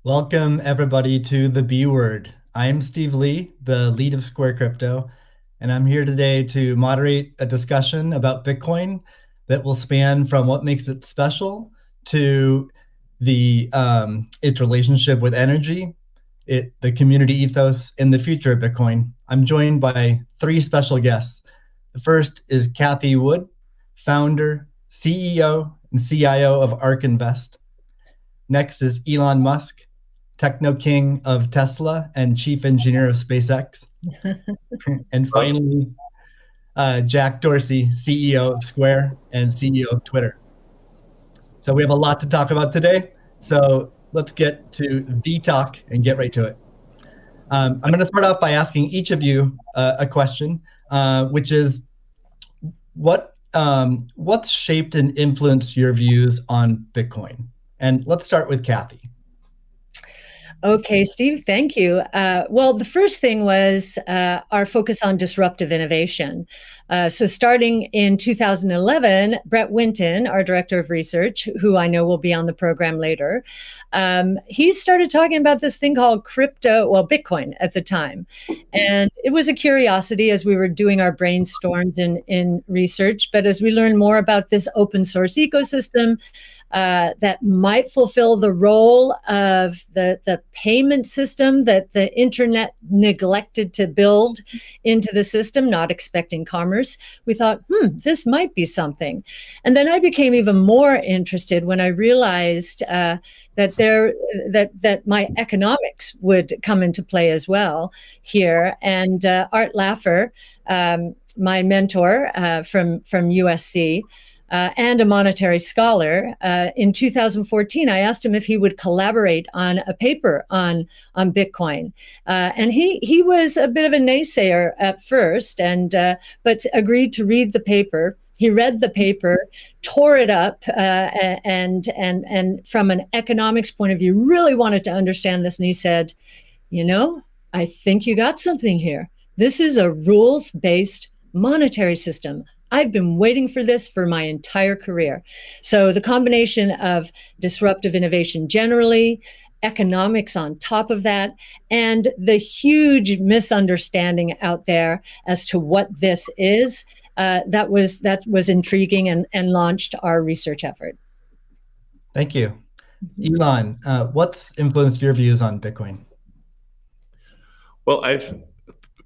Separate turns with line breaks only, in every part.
Welcome, everybody, to the B Word. I'm Steve Lee, the lead of Square Crypto, and I'm here today to moderate a discussion about Bitcoin that will span from what makes it special to its relationship with energy, the community ethos, and the future of Bitcoin. I'm joined by three special guests. The first is Kathy Wood, founder, CEO, and CIO of ARK Invest. Next is Elon Musk, techno king of Tesla and chief engineer of SpaceX. And finally, Jack Dorsey, CEO of Square and CEO of Twitter. So we have a lot to talk about today. So let's get to the talk and get right to it. I'm going to start off by asking each of you a question, which is what's shaped and influenced your views on Bitcoin? And let's start with Kathy.
Okay, Steve, thank you. Well, the first thing was our focus on disruptive innovation. So starting in 2011, Brett Winton, our director of research, who I know will be on the program later, he started talking about this thing called Bitcoin at the time. And it was a curiosity as we were doing our brainstorms in research. But as we learned more about this open source ecosystem, that might fulfill the role of the payment system that the internet neglected to build into the system, not expecting commerce. We thought, this might be something. And then I became even more interested when I realized that my economics would come into play as well here. And Art Laffer, my mentor from USC, and a monetary scholar. In 2014, I asked him if he would collaborate on a paper on Bitcoin. And he was a bit of a naysayer at first, but agreed to read the paper. He read the paper, tore it up, and from an economics point of view, really wanted to understand this. And he said, I think you got something here. This is a rules-based monetary system. I've been waiting for this for my entire career. So the combination of disruptive innovation generally, economics on top of that, and the huge misunderstanding out there as to what this is, that was intriguing and launched our research effort.
Thank you. Elon, what's influenced your views on Bitcoin?
Well, I've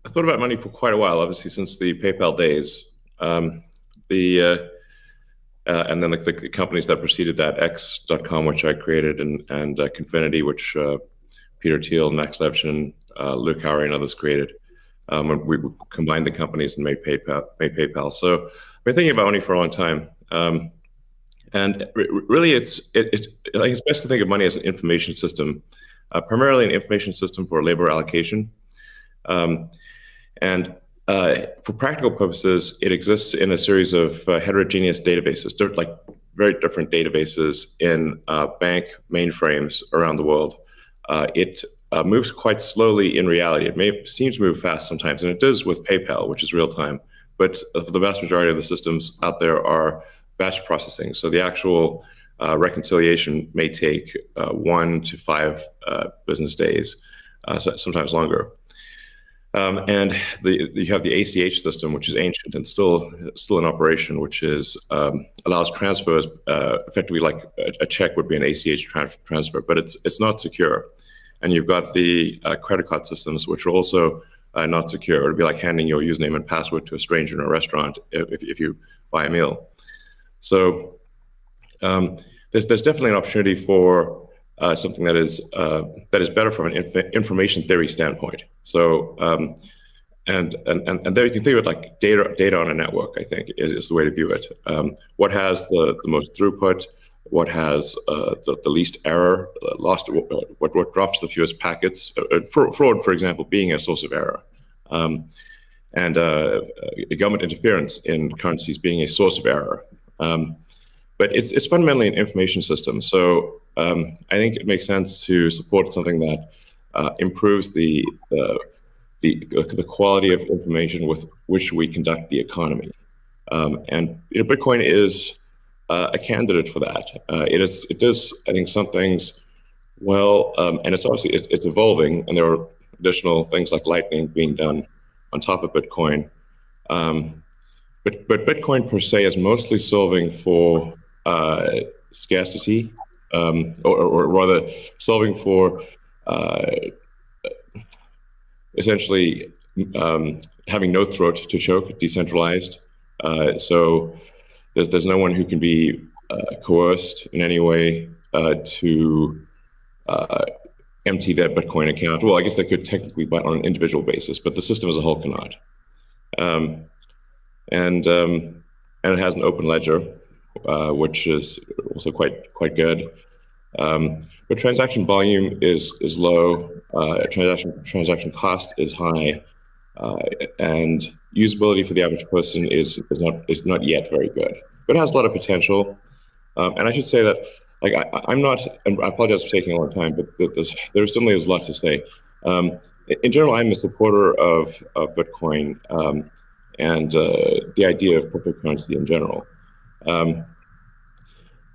thought about money for quite a while, obviously, since the PayPal days. And then the companies that preceded that, X.com, which I created, and Confinity, which Peter Thiel, Max Levchin, Luke Howry, and others created. When we combined the companies and made PayPal. So I've been thinking about money for a long time. And really, I think it's best to think of money as an information system, primarily an information system for labor allocation. For practical purposes, it exists in a series of heterogeneous databases, like very different databases in bank mainframes around the world. It moves quite slowly in reality. It seems to move fast sometimes, and it does with PayPal, which is real time. But the vast majority of the systems out there are batch processing. So the actual reconciliation may take 1 to 5 business days, sometimes longer. And you have the ACH system, which is ancient and still in operation, which allows transfers effectively like a check would be an ACH transfer, but it's not secure. And you've got the credit card systems, which are also not secure. It would be like handing your username and password to a stranger in a restaurant if you buy a meal. So there's definitely an opportunity for something that is better from an information theory standpoint. So and there you can think of it like data on a network. I think is the way to view it. What has the most throughput? What has the least error? What drops the fewest packets? Fraud, for example, being a source of error, and government interference in currencies being a source of error. But it's fundamentally an information system. So I think it makes sense to support something that improves the quality of information with which we conduct the economy. And Bitcoin is a candidate for that. It does, I think, some things Well, and it's obviously it's evolving, and there are additional things like Lightning being done on top of Bitcoin. But Bitcoin per se is mostly solving for scarcity, or rather solving for essentially having no throat to choke, decentralized. So there's no one who can be coerced in any way to empty their Bitcoin account. Well, I guess they could technically, but on an individual basis, but the system as a whole cannot. Um, and it has an open ledger, which is also quite good. But transaction volume is low. Transaction cost is high, and usability for the average person is not yet very good. But it has a lot of potential. And I should say that, like, I'm not, and I apologize for taking a long time, but there certainly is a lot to say. In general, I'm a supporter of Bitcoin and the idea of cryptocurrency in general.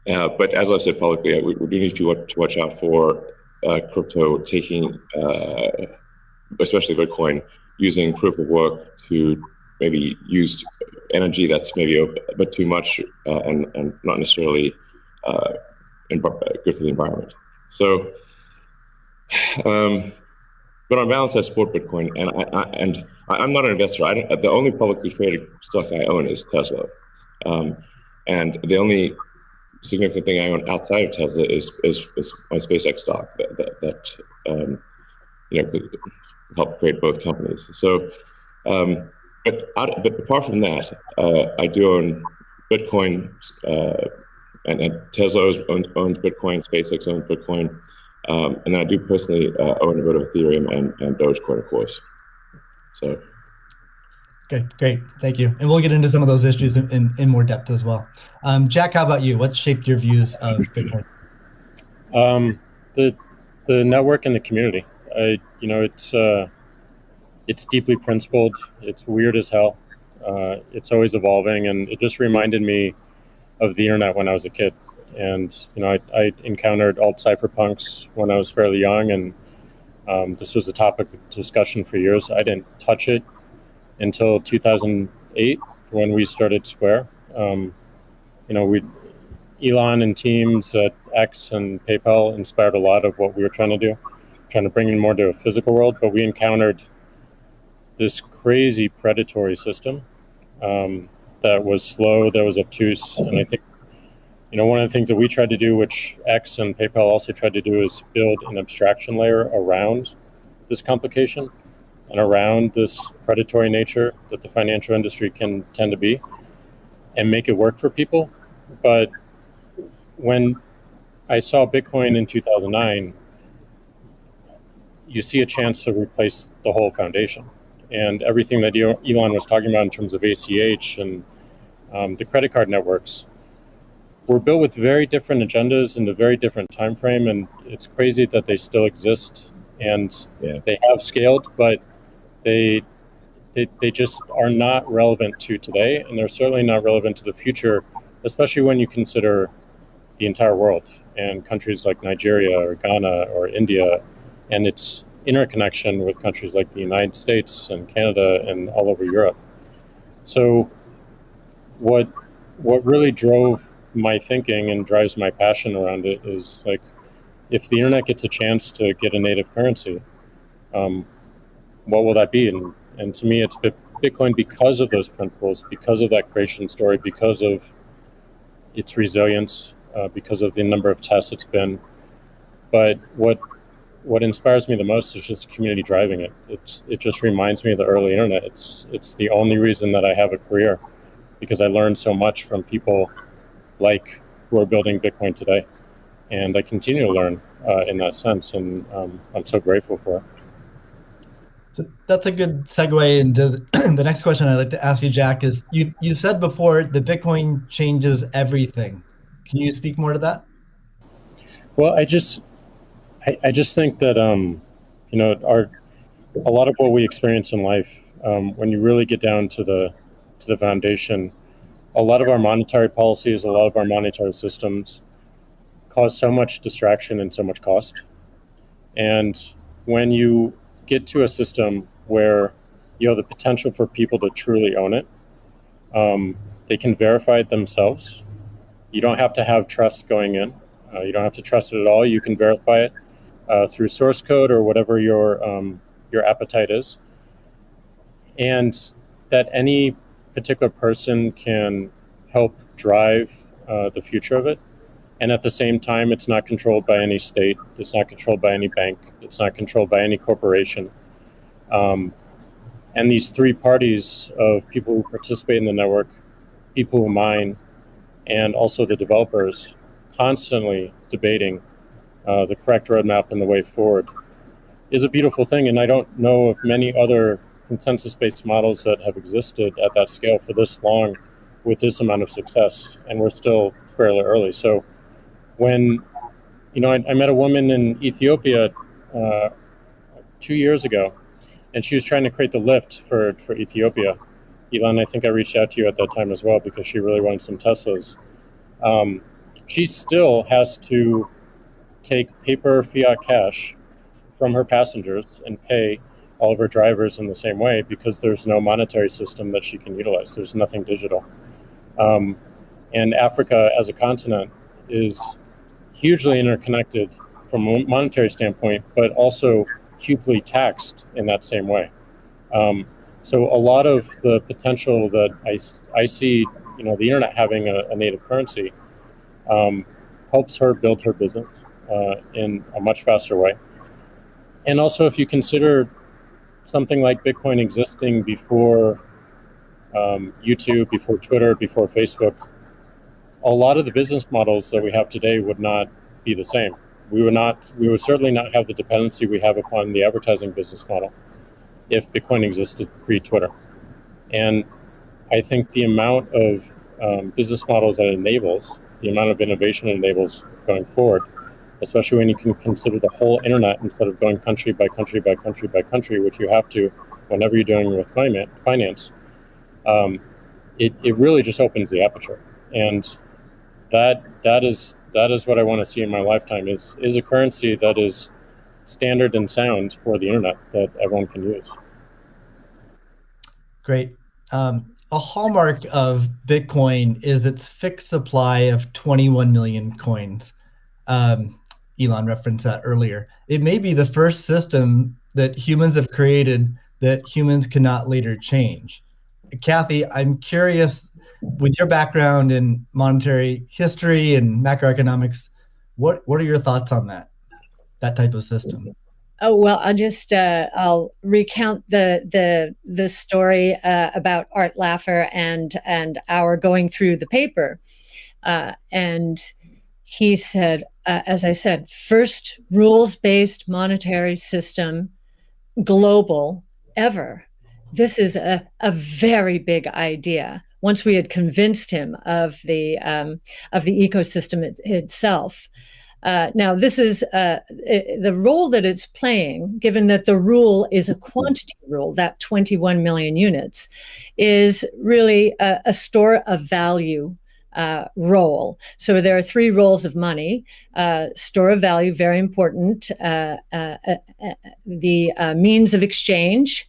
But as I've said publicly, we do need to watch out for crypto taking, especially Bitcoin, using proof of work to maybe use energy that's maybe a bit too much and not necessarily good for the environment. So, but on balance, I support Bitcoin, and I'm not an investor. The only publicly traded stock I own is Tesla, and the only significant thing I own outside of Tesla is my SpaceX stock that could help create both companies. So, but apart from that, I do own Bitcoin, and Tesla owns Bitcoin, SpaceX owns Bitcoin, and then I do personally own a bit of Ethereum and Dogecoin, of course. So.
Okay, great. Thank you. And we'll get into some of those issues in more depth as well. Jack, how about you? What shaped your views of Bitcoin?
The network and the community. It's deeply principled. It's weird as hell. It's always evolving, and it just reminded me of the internet when I was a kid. And I encountered alt cypherpunks when I was fairly young, and this was a topic of discussion for years. I didn't touch it until 2008 when we started Square. Elon and teams at X and PayPal inspired a lot of what we were trying to do, trying to bring in more to a physical world. But we encountered this crazy predatory system that was slow, that was obtuse. And I think, one of the things that we tried to do, which X and PayPal also tried to do, is build an abstraction layer around this complication and around this predatory nature that the financial industry can tend to be, and make it work for people. But when I saw Bitcoin in 2009, you see a chance to replace the whole foundation. And everything that Elon was talking about in terms of ACH and the credit card networks were built with very different agendas in a very different time frame. And it's crazy that they still exist, and they have scaled, but they just are not relevant to today, and they're certainly not relevant to the future, especially when you consider the entire world and countries like Nigeria or Ghana or India, and its interconnection with countries like the United States and Canada and all over Europe. So what really drove my thinking and drives my passion around it is, like, if the internet gets a chance to get a native currency, what will that be? And to me, it's Bitcoin, because of those principles, because of that creation story, because of its resilience, because of the number of tests it's been. But what inspires me the most is just the community driving it. It just reminds me of the early internet. It's the only reason that I have a career, because I learned so much from people like who are building Bitcoin today, and I continue to learn in that sense, and I'm so grateful for it.
So that's a good segue into the next question I'd like to ask you, Jack. Is you said before that Bitcoin changes everything. Can you speak more to that?
Well, I just think that a lot of what we experience in life, when you really get down to the foundation, a lot of our monetary policies, a lot of our monetary systems cause so much distraction and so much cost. And when you get to a system where you have the potential for people to truly own it, they can verify it themselves. You don't have to have trust going in. You don't have to trust it at all. You can verify it through source code or whatever your appetite is, and that any particular person can help drive the future of it. And at the same time, it's not controlled by any state. It's not controlled by any bank. It's not controlled by any corporation. And these three parties of people who participate in the network, people who mine, and also the developers, constantly debating the correct roadmap and the way forward, is a beautiful thing. And I don't know of many other consensus-based models that have existed at that scale for this long with this amount of success. And we're still fairly early. So when, I met a woman in Ethiopia 2 years ago, and she was trying to create the lift for Ethiopia. Elon, I think I reached out to you at that time as well because she really wanted some Teslas. She still has to take paper fiat cash from her passengers and pay all of her drivers in the same way because there's no monetary system that she can utilize. There's nothing digital. And Africa as a continent is hugely interconnected from a monetary standpoint, but also hugely taxed in that same way. So a lot of the potential that I see, the internet having a native currency helps her build her business in a much faster way. And also, if you consider something like Bitcoin existing before YouTube, before Twitter, before Facebook, a lot of the business models that we have today would not be the same. We would certainly not have the dependency we have upon the advertising business model if Bitcoin existed pre-Twitter. And I think the amount of business models that it enables, the amount of innovation it enables going forward, especially when you can consider the whole internet instead of going country by country by country by country, which you have to whenever you're dealing with finance, it really just opens the aperture. And that is what I want to see in my lifetime is a currency that is standard and sound for the internet that everyone can use.
Great. A hallmark of Bitcoin is its fixed supply of 21 million coins. Elon referenced that earlier. It may be the first system that humans have created that humans cannot later change. Kathy, I'm curious, with your background in monetary history and macroeconomics, what are your thoughts on that type of system?
Oh, well, I'll recount the story about Art Laffer and our going through the paper, and he said, as I said, first rules-based monetary system, global ever. This is a very big idea. Once we had convinced him of the ecosystem itself. Now, this is the role that it's playing, given that the rule is a quantity rule, that 21 million units, is really a store of value role. So there are three roles of money. Store of value, very important. The means of exchange,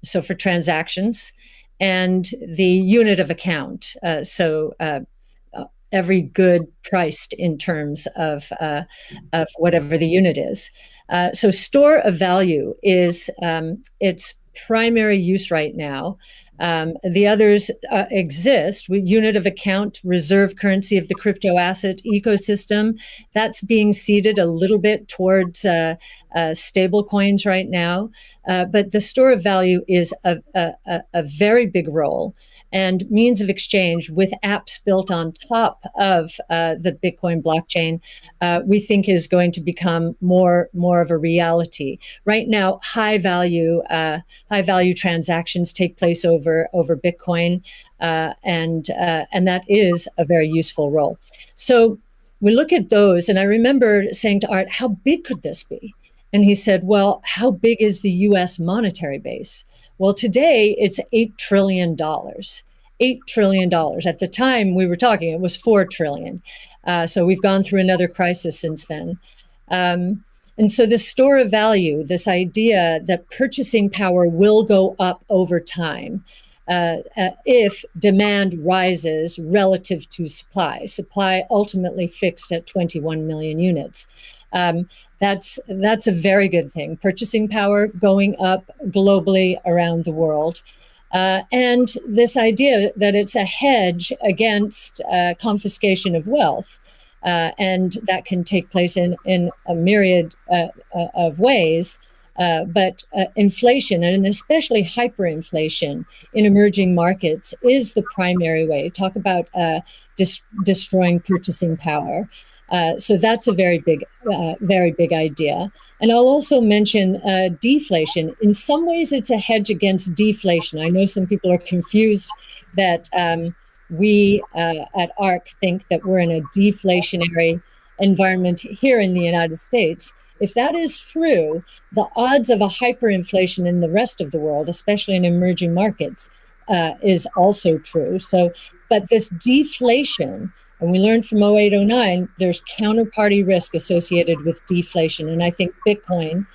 so for transactions, and the unit of account. Every good priced in terms of whatever the unit is. So store of value is its primary use right now. The others exist. Unit of account, reserve currency of the crypto asset ecosystem. That's being seeded a little bit towards stable coins right now. But the store of value is a very big role. And means of exchange with apps built on top of the Bitcoin blockchain, we think is going to become more of a reality. Right now, high value transactions take place over Bitcoin, and that is a very useful role. So we look at those, and I remember saying to Art, "How big could this be?" And he said, "Well, how big is the U.S. monetary base?" Well, today it's $8 trillion. $8 trillion. At the time we were talking, it was $4 trillion. So we've gone through another crisis since then. And And so the store of value, this idea that purchasing power will go up over time if demand rises relative to supply. Supply ultimately fixed at 21 million units. That's a very good thing. Purchasing power going up globally around the world. And this idea that it's a hedge against confiscation of wealth. And that can take place in a myriad of ways. But inflation, and especially hyperinflation in emerging markets, is the primary way. Talk about destroying purchasing power. So that's a very big idea. And I'll also mention deflation. In some ways, it's a hedge against deflation. I know some people are confused that we at ARC think that we're in a deflationary environment here in the United States. If that is true, the odds of a hyperinflation in the rest of the world, especially in emerging markets, is also true. So, but this deflation, and we learned from 0809, there's counterparty risk associated with deflation. And I think Bitcoin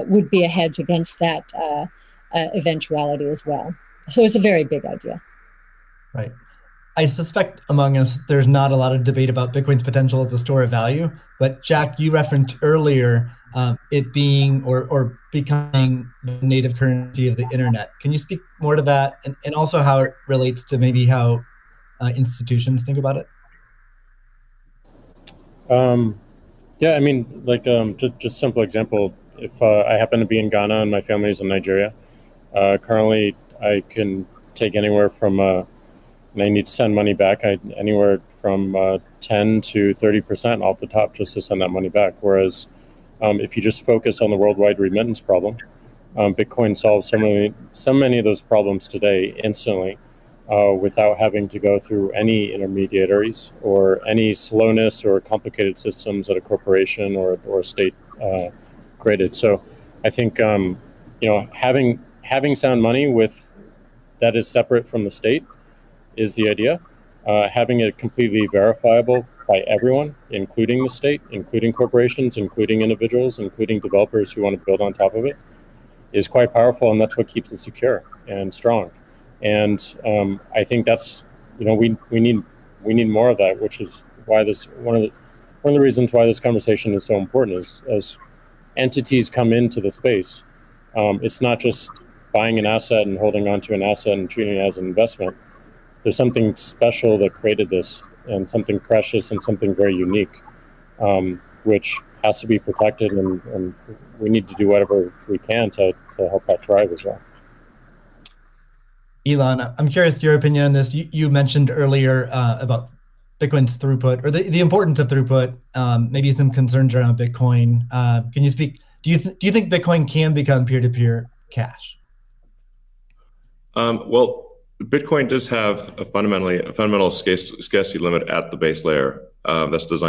would be a hedge against that eventuality as well. So it's a very big idea.
Right. I suspect among us, there's not a lot of debate about Bitcoin's potential as a store of value. But Jack, you referenced earlier it being or becoming the native currency of the internet. Can you speak more to that, and also how it relates to maybe how institutions think about it?
Yeah, I mean, like just simple example. If I happen to be in Ghana and my family is in Nigeria, currently I can take anywhere from and I need to send money back, anywhere from 10 to 30% off the top just to send that money back. Whereas if you just focus on the worldwide remittance problem, Bitcoin solves so many of those problems today instantly without having to go through any intermediaries or any slowness or complicated systems that a corporation or a state created. So I think having sound money that is separate from the state is the idea. Having it completely verifiable by everyone, including the state, including corporations, including individuals, including developers who want to build on top of it, is quite powerful, and that's what keeps it secure and strong. And I think that's we need more of that, which is why one of the reasons why this conversation is so important is as entities come into the space, it's not just buying an asset and holding on to an asset and treating it as an investment. There's something special that created this, and something precious and something very unique, which has to be protected, and we need to do whatever we can to help that thrive as well.
Elon, I'm curious your opinion on this. You mentioned earlier about Bitcoin's throughput, or the importance of throughput, maybe some concerns around Bitcoin. Can you speak? Do you think Bitcoin can become peer-to-peer cash?
Well, Bitcoin does have a fundamental scarcity limit at the base layer that's designed